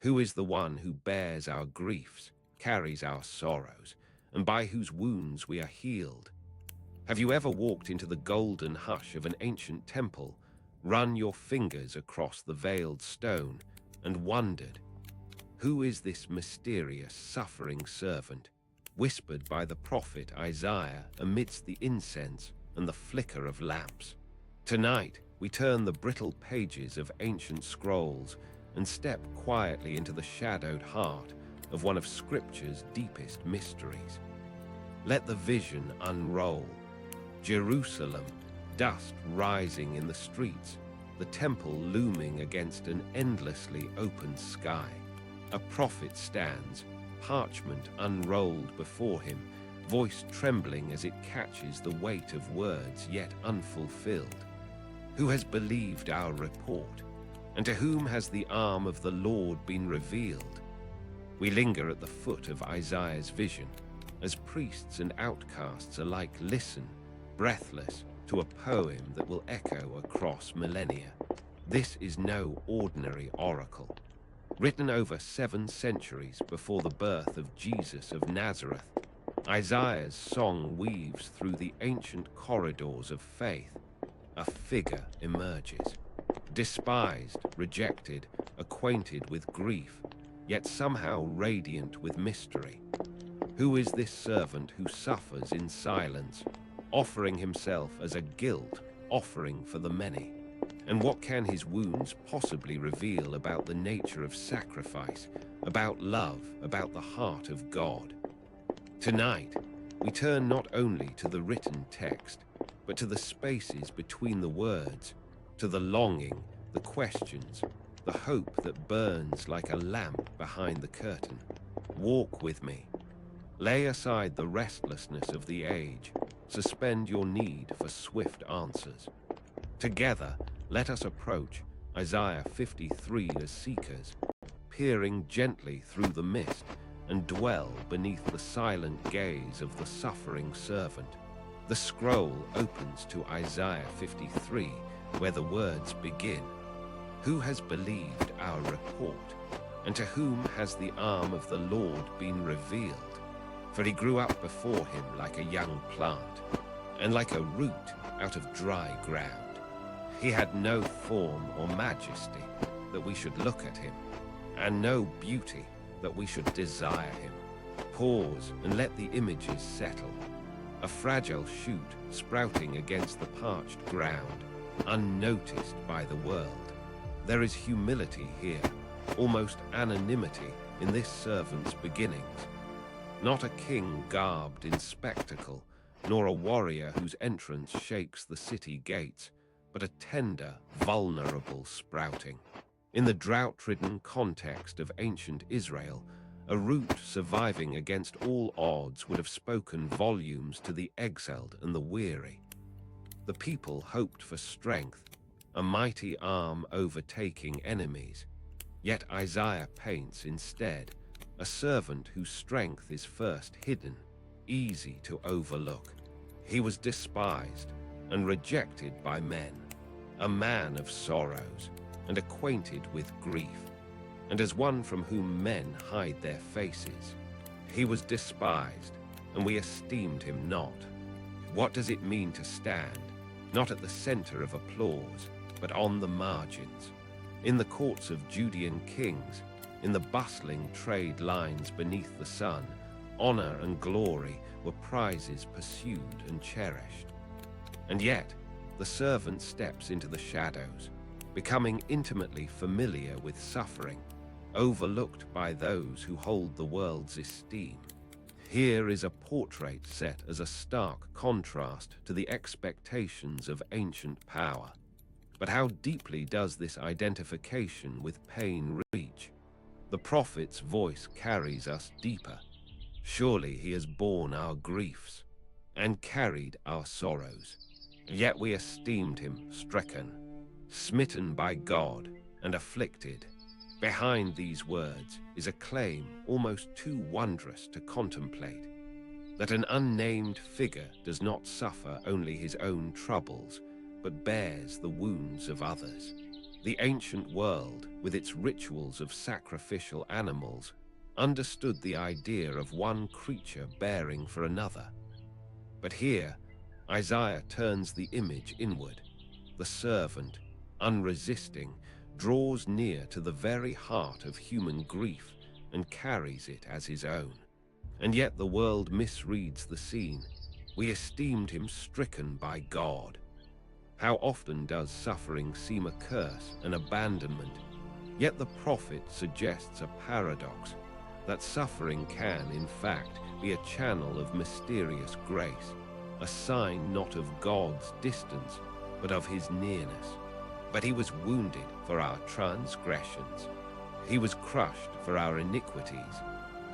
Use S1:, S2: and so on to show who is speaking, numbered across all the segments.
S1: Who is the one who bears our griefs, carries our sorrows, and by whose wounds we are healed? Have you ever walked into the golden hush of an ancient temple, run your fingers across the veiled stone, and wondered, who is this mysterious, suffering servant, whispered by the prophet Isaiah amidst the incense and the flicker of lamps? Tonight, we turn the brittle pages of ancient scrolls and step quietly into the shadowed heart of one of Scripture's deepest mysteries. Let the vision unroll. Jerusalem, dust rising in the streets, the temple looming against an endlessly open sky. A prophet stands, parchment unrolled before him, voice trembling as it catches the weight of words yet unfulfilled. Who has believed our report? And to whom has the arm of the Lord been revealed? We linger at the foot of Isaiah's vision, as priests and outcasts alike listen, breathless, to a poem that will echo across millennia. This is no ordinary oracle. Written over 7 centuries before the birth of Jesus of Nazareth, Isaiah's song weaves through the ancient corridors of faith. A figure emerges, despised, rejected, acquainted with grief, yet somehow radiant with mystery. Who is this servant who suffers in silence, offering himself as a guilt offering for the many? And what can his wounds possibly reveal about the nature of sacrifice, about love, about the heart of God? Tonight, we turn not only to the written text, but to the spaces between the words, to the longing, the questions, the hope that burns like a lamp behind the curtain. Walk with me. Lay aside the restlessness of the age. Suspend your need for swift answers. Together, let us approach Isaiah 53 as seekers, peering gently through the mist and dwell beneath the silent gaze of the suffering servant. The scroll opens to Isaiah 53, where the words begin. Who has believed our report? And to whom has the arm of the Lord been revealed? For he grew up before him like a young plant, and like a root out of dry ground. He had no form or majesty that we should look at him, and no beauty that we should desire him. Pause and let the images settle. A fragile shoot sprouting against the parched ground, unnoticed by the world. There is humility here, almost anonymity in this servant's beginnings. Not a king garbed in spectacle, nor a warrior whose entrance shakes the city gates, but a tender, vulnerable sprouting. In the drought-ridden context of ancient Israel, a root surviving against all odds would have spoken volumes to the exiled and the weary. The people hoped for strength, a mighty arm overtaking enemies. Yet Isaiah paints instead a servant whose strength is first hidden, easy to overlook. He was despised and rejected by men, a man of sorrows and acquainted with grief, and as one from whom men hide their faces. He was despised, and we esteemed him not. What does it mean to stand, not at the center of applause, but on the margins? In the courts of Judean kings, in the bustling trade lines beneath the sun, honor and glory were prizes pursued and cherished. And yet, the servant steps into the shadows, becoming intimately familiar with suffering, overlooked by those who hold the world's esteem. Here is a portrait set as a stark contrast to the expectations of ancient power. But how deeply does this identification with pain reach? The prophet's voice carries us deeper. Surely he has borne our griefs and carried our sorrows. Yet we esteemed him stricken, smitten by God and afflicted. Behind these words is a claim almost too wondrous to contemplate, that an unnamed figure does not suffer only his own troubles, but bears the wounds of others. The ancient world, with its rituals of sacrificial animals, understood the idea of one creature bearing for another. But here, Isaiah turns the image inward. The servant, unresisting, draws near to the very heart of human grief and carries it as his own. And yet the world misreads the scene. We esteemed him stricken by God. How often does suffering seem a curse, an abandonment? Yet the prophet suggests a paradox, that suffering can, in fact, be a channel of mysterious grace, a sign not of God's distance, but of his nearness. But he was wounded for our transgressions. He was crushed for our iniquities.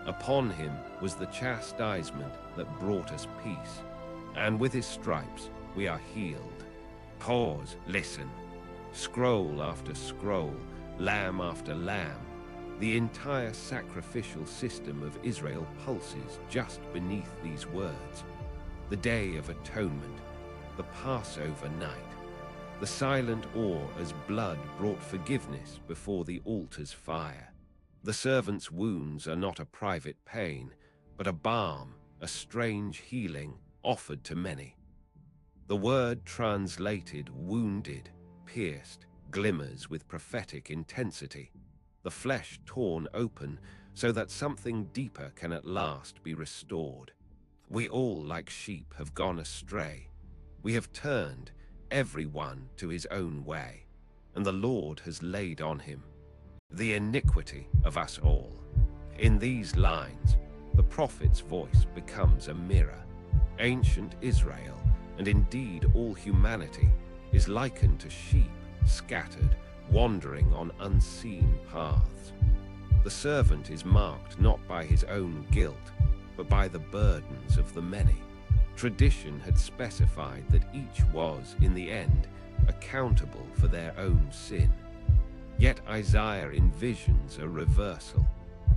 S1: Upon him was the chastisement that brought us peace, and with his stripes we are healed. Pause, listen. Scroll after scroll, lamb after lamb, the entire sacrificial system of Israel pulses just beneath these words. The Day of Atonement, the Passover night, the silent awe as blood brought forgiveness before the altar's fire. The servant's wounds are not a private pain, but a balm, a strange healing offered to many. The word translated wounded, pierced, glimmers with prophetic intensity, the flesh torn open so that something deeper can at last be restored. We all, like sheep, have gone astray. We have turned, every one to his own way, and the Lord has laid on him the iniquity of us all. In these lines, the prophet's voice becomes a mirror. Ancient Israel, and indeed all humanity, is likened to sheep scattered, wandering on unseen paths. The servant is marked not by his own guilt, but by the burdens of the many. Tradition had specified that each was, in the end, accountable for their own sin. Yet Isaiah envisions a reversal.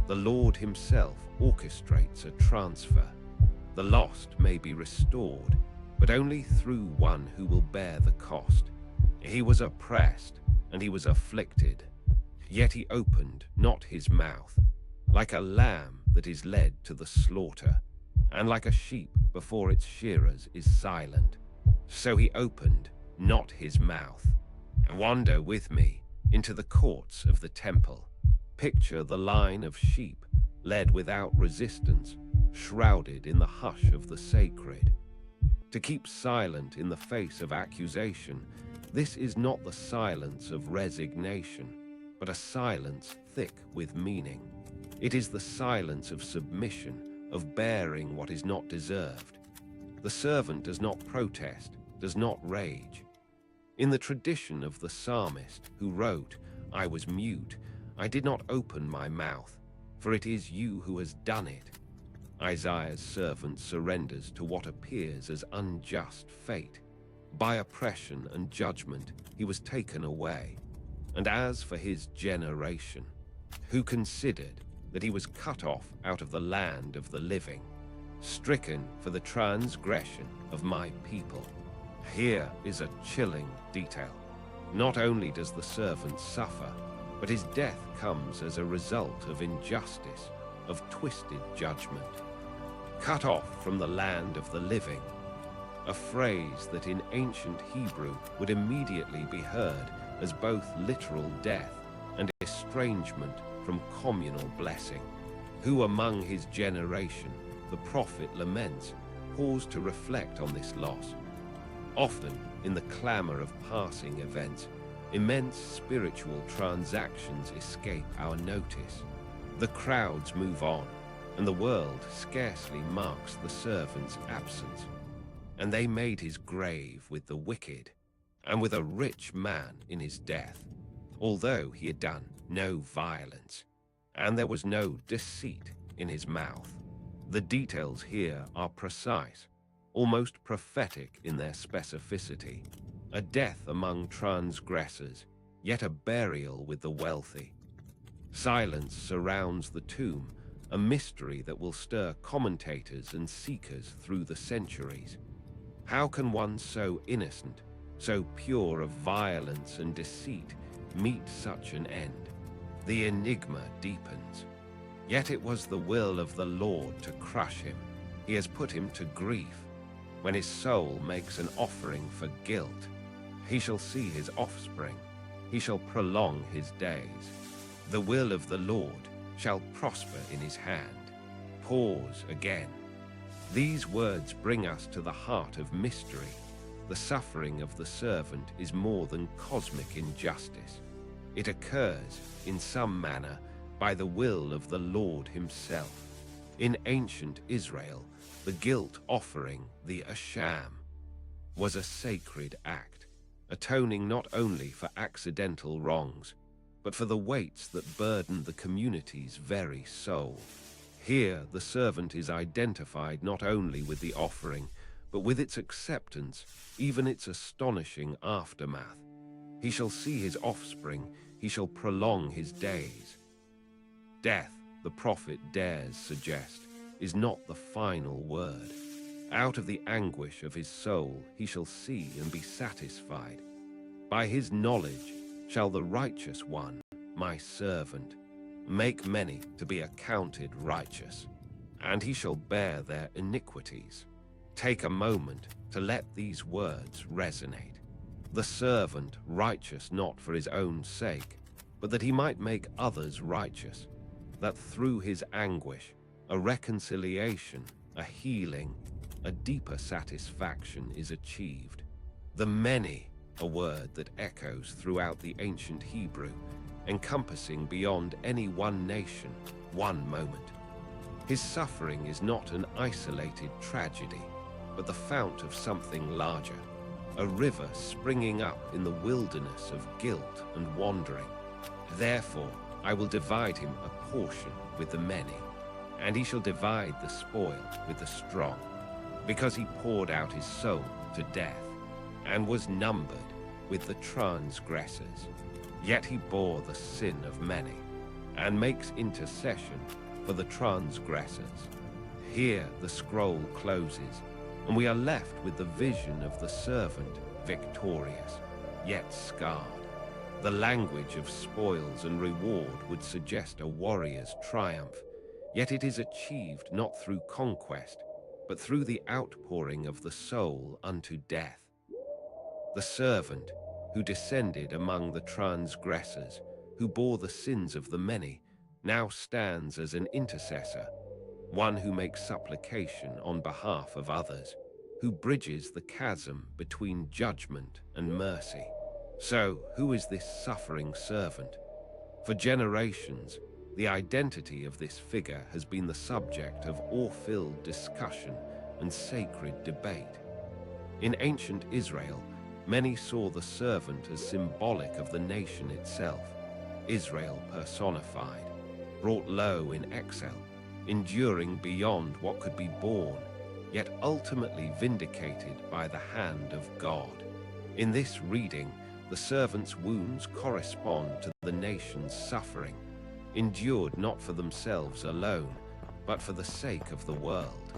S1: The Lord himself orchestrates a transfer. The lost may be restored, but only through one who will bear the cost. He was oppressed, and he was afflicted. Yet he opened not his mouth, like a lamb that is led to the slaughter, and like a sheep before its shearers is silent. So he opened not his mouth. Wander with me into the courts of the temple. Picture the line of sheep led without resistance, shrouded in the hush of the sacred. To keep silent in the face of accusation, this is not the silence of resignation, but a silence thick with meaning. It is the silence of submission, of bearing what is not deserved. The servant does not protest, does not rage. In the tradition of the psalmist who wrote, "I was mute, I did not open my mouth, for it is you who has done it," Isaiah's servant surrenders to what appears as unjust fate. By oppression and judgment he was taken away. And as for his generation, who considered that he was cut off out of the land of the living, stricken for the transgression of my people. Here is a chilling detail. Not only does the servant suffer, but his death comes as a result of injustice, of twisted judgment. Cut off from the land of the living, a phrase that in ancient Hebrew would immediately be heard as both literal death and estrangement from communal blessing. Who among his generation, the prophet laments, paused to reflect on this loss? Often, in the clamor of passing events, immense spiritual transactions escape our notice. The crowds move on, and the world scarcely marks the servant's absence. And they made his grave with the wicked, and with a rich man in his death, although he had done no violence, and there was no deceit in his mouth. The details here are precise, almost prophetic in their specificity. A death among transgressors, yet a burial with the wealthy. Silence surrounds the tomb, a mystery that will stir commentators and seekers through the centuries. How can one so innocent, so pure of violence and deceit, meet such an end. The enigma deepens. Yet it was the will of the Lord to crush him. He has put him to grief. When his soul makes an offering for guilt, he shall see his offspring. He shall prolong his days. The will of the Lord shall prosper in his hand. Pause again. These words bring us to the heart of mystery. The suffering of the servant is more than cosmic injustice. It occurs, in some manner, by the will of the Lord himself. In ancient Israel, the guilt offering, the asham, was a sacred act, atoning not only for accidental wrongs, but for the weights that burdened the community's very soul. Here, the servant is identified not only with the offering, but with its acceptance, even its astonishing aftermath. He shall see his offspring, he shall prolong his days. Death, the prophet dares suggest, is not the final word. Out of the anguish of his soul he shall see and be satisfied. By his knowledge shall the righteous one, my servant, make many to be accounted righteous, and he shall bear their iniquities. Take a moment to let these words resonate. The servant righteous not for his own sake, but that he might make others righteous, that through his anguish a reconciliation, a healing, a deeper satisfaction is achieved. The many, a word that echoes throughout the ancient Hebrew, encompassing beyond any one nation, one moment. His suffering is not an isolated tragedy, but the fount of something larger, a river springing up in the wilderness of guilt and wandering. Therefore, I will divide him a portion with the many, and he shall divide the spoil with the strong, because he poured out his soul to death, and was numbered with the transgressors. Yet he bore the sin of many, and makes intercession for the transgressors. Here the scroll closes, and we are left with the vision of the servant, victorious, yet scarred. The language of spoils and reward would suggest a warrior's triumph, yet it is achieved not through conquest, but through the outpouring of the soul unto death. The servant, who descended among the transgressors, who bore the sins of the many, now stands as an intercessor, one who makes supplication on behalf of others, who bridges the chasm between judgment and mercy. So, who is this suffering servant? For generations, the identity of this figure has been the subject of awe-filled discussion and sacred debate. In ancient Israel, many saw the servant as symbolic of the nation itself, Israel personified, brought low in exile, enduring beyond what could be borne, yet ultimately vindicated by the hand of God. In this reading, the servant's wounds correspond to the nation's suffering, endured not for themselves alone, but for the sake of the world.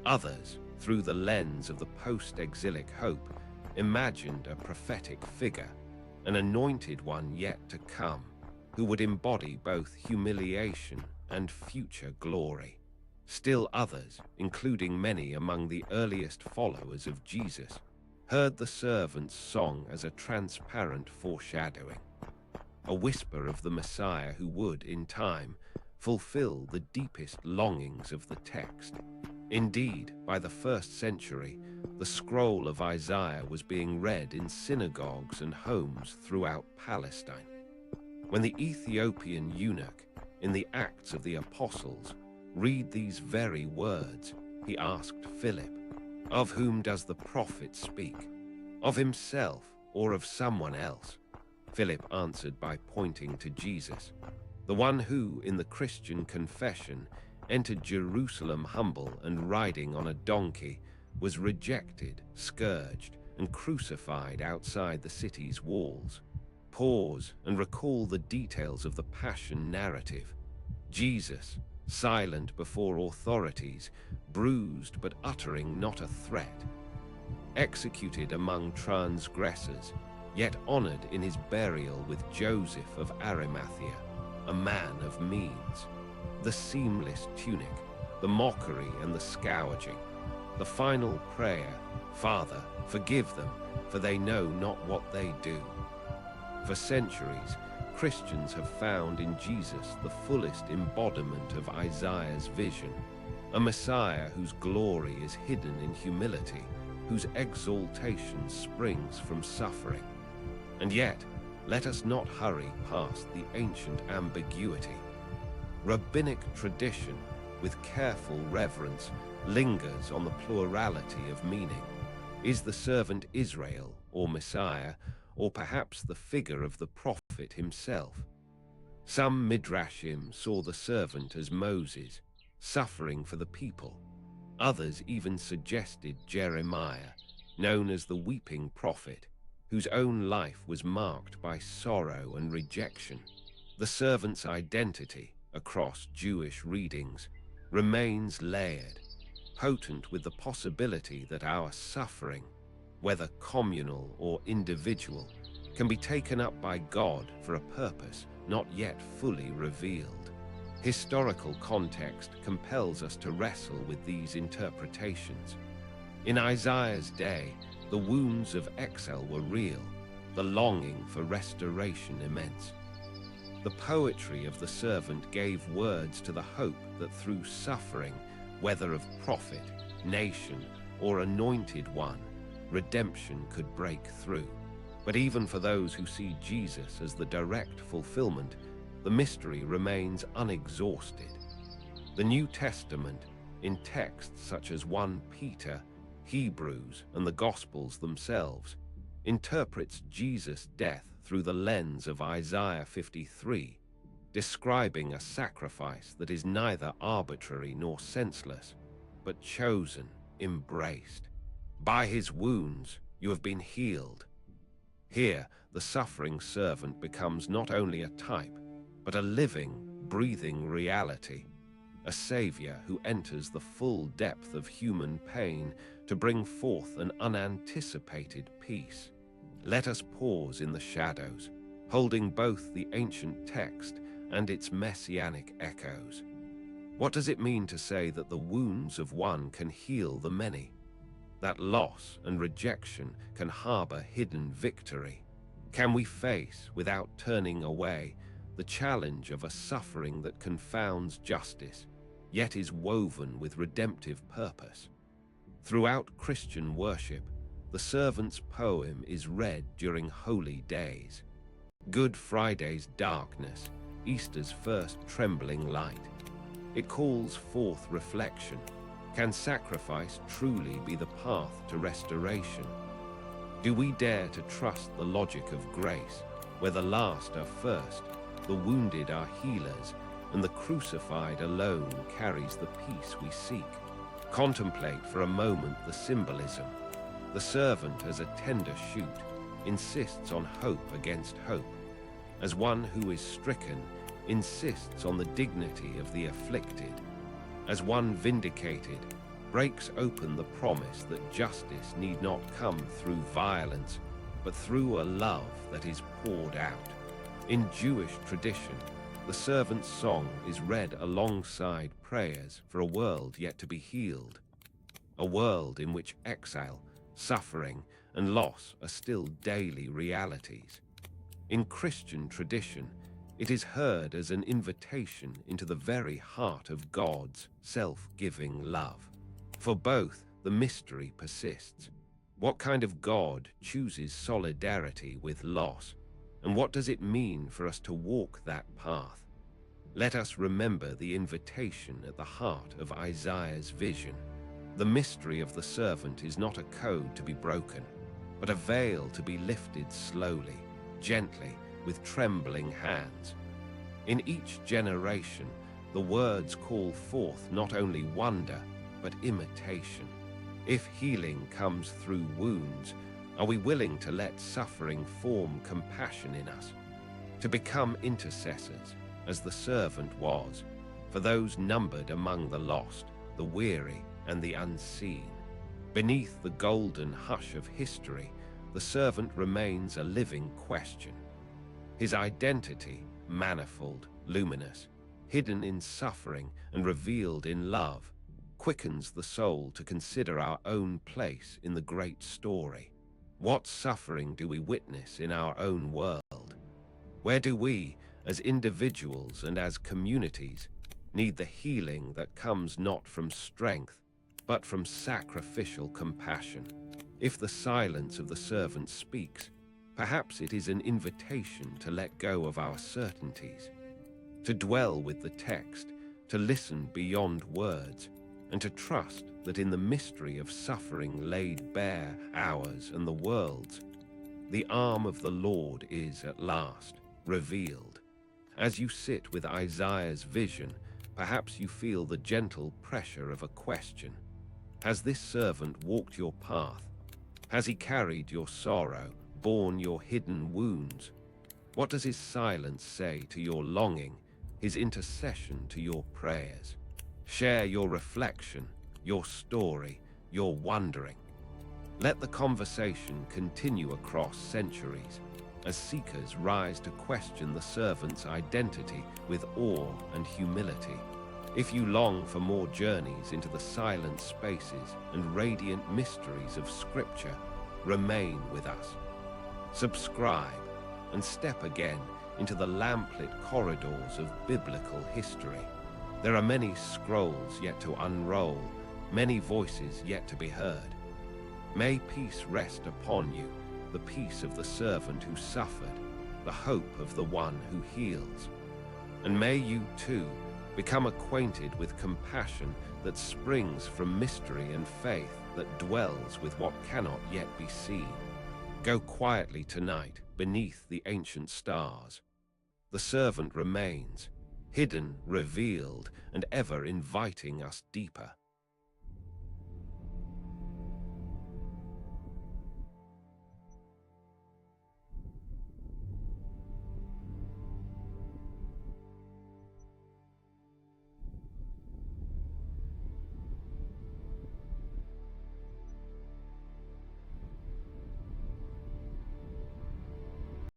S1: Others, through the lens of the post-exilic hope, imagined a prophetic figure, an anointed one yet to come, who would embody both humiliation and future glory. Still others, including many among the earliest followers of Jesus, heard the servant's song as a transparent foreshadowing, a whisper of the Messiah who would, in time, fulfill the deepest longings of the text. Indeed, by the 1st century, the scroll of Isaiah was being read in synagogues and homes throughout Palestine. When the Ethiopian eunuch, in the Acts of the Apostles, read these very words, he asked Philip, "Of whom does the prophet speak? Of himself or of someone else?" Philip answered by pointing to Jesus, the one who, in the Christian confession, entered Jerusalem humble and riding on a donkey, was rejected, scourged, and crucified outside the city's walls. Pause and recall the details of the Passion narrative. Jesus, silent before authorities, bruised but uttering not a threat. Executed among transgressors, yet honored in his burial with Joseph of Arimathea, a man of means. The seamless tunic, the mockery and the scourging, the final prayer, "Father, forgive them, for they know not what they do." For centuries, Christians have found in Jesus the fullest embodiment of Isaiah's vision, a Messiah whose glory is hidden in humility, whose exaltation springs from suffering. And yet, let us not hurry past the ancient ambiguity. Rabbinic tradition, with careful reverence, lingers on the plurality of meaning. Is the servant Israel, or Messiah, or perhaps the figure of the prophet himself? Some midrashim saw the servant as Moses, suffering for the people. Others even suggested Jeremiah, known as the weeping prophet, whose own life was marked by sorrow and rejection. The servant's identity, across Jewish readings, remains layered, potent with the possibility that our suffering, whether communal or individual, can be taken up by God for a purpose not yet fully revealed. Historical context compels us to wrestle with these interpretations. In Isaiah's day, the wounds of exile were real, the longing for restoration immense. The poetry of the servant gave words to the hope that through suffering, whether of prophet, nation, or anointed one, redemption could break through. But even for those who see Jesus as the direct fulfillment, the mystery remains unexhausted. The New Testament, in texts such as 1 Peter, Hebrews, and the Gospels themselves, interprets Jesus' death through the lens of Isaiah 53, describing a sacrifice that is neither arbitrary nor senseless, but chosen, embraced. By his wounds you have been healed. Here, the suffering servant becomes not only a type, but a living, breathing reality, a savior who enters the full depth of human pain to bring forth an unanticipated peace. Let us pause in the shadows, holding both the ancient text and its messianic echoes. What does it mean to say that the wounds of one can heal the many? That loss and rejection can harbor hidden victory? Can we face, without turning away, the challenge of a suffering that confounds justice, yet is woven with redemptive purpose? Throughout Christian worship, the servant's poem is read during holy days. Good Friday's darkness, Easter's first trembling light. It calls forth reflection. Can sacrifice truly be the path to restoration? Do we dare to trust the logic of grace, where the last are first, the wounded are healers, and the crucified alone carries the peace we seek? Contemplate for a moment the symbolism. The servant as a tender shoot insists on hope against hope. As one who is stricken, insists on the dignity of the afflicted. As one vindicated, breaks open the promise that justice need not come through violence, but through a love that is poured out. In Jewish tradition, the servant's song is read alongside prayers for a world yet to be healed, a world in which exile, suffering, and loss are still daily realities. In Christian tradition, it is heard as an invitation into the very heart of God's self-giving love. For both, the mystery persists. What kind of God chooses solidarity with loss? And what does it mean for us to walk that path? Let us remember the invitation at the heart of Isaiah's vision. The mystery of the servant is not a code to be broken, but a veil to be lifted slowly, gently, with trembling hands. In each generation, the words call forth not only wonder, but imitation. If healing comes through wounds, are we willing to let suffering form compassion in us? To become intercessors, as the servant was, for those numbered among the lost, the weary, and the unseen. Beneath the golden hush of history, the servant remains a living question. His identity, manifold, luminous, hidden in suffering and revealed in love, quickens the soul to consider our own place in the great story. What suffering do we witness in our own world? Where do we, as individuals and as communities, need the healing that comes not from strength, but from sacrificial compassion? If the silence of the servant speaks, perhaps it is an invitation to let go of our certainties, to dwell with the text, to listen beyond words, and to trust that in the mystery of suffering laid bare ours and the world's, the arm of the Lord is at last revealed. As you sit with Isaiah's vision, perhaps you feel the gentle pressure of a question. Has this servant walked your path? Has he carried your sorrow, borne your hidden wounds? What does his silence say to your longing, his intercession to your prayers? Share your reflection, your story, your wondering. Let the conversation continue across centuries as seekers rise to question the servant's identity with awe and humility. If you long for more journeys into the silent spaces and radiant mysteries of Scripture, remain with us. Subscribe and step again into the lamplit corridors of biblical history. There are many scrolls yet to unroll, many voices yet to be heard. May peace rest upon you, the peace of the servant who suffered, the hope of the one who heals. And may you, too, become acquainted with compassion that springs from mystery and faith that dwells with what cannot yet be seen. Go quietly tonight beneath the ancient stars. The servant remains, hidden, revealed, and ever inviting us deeper.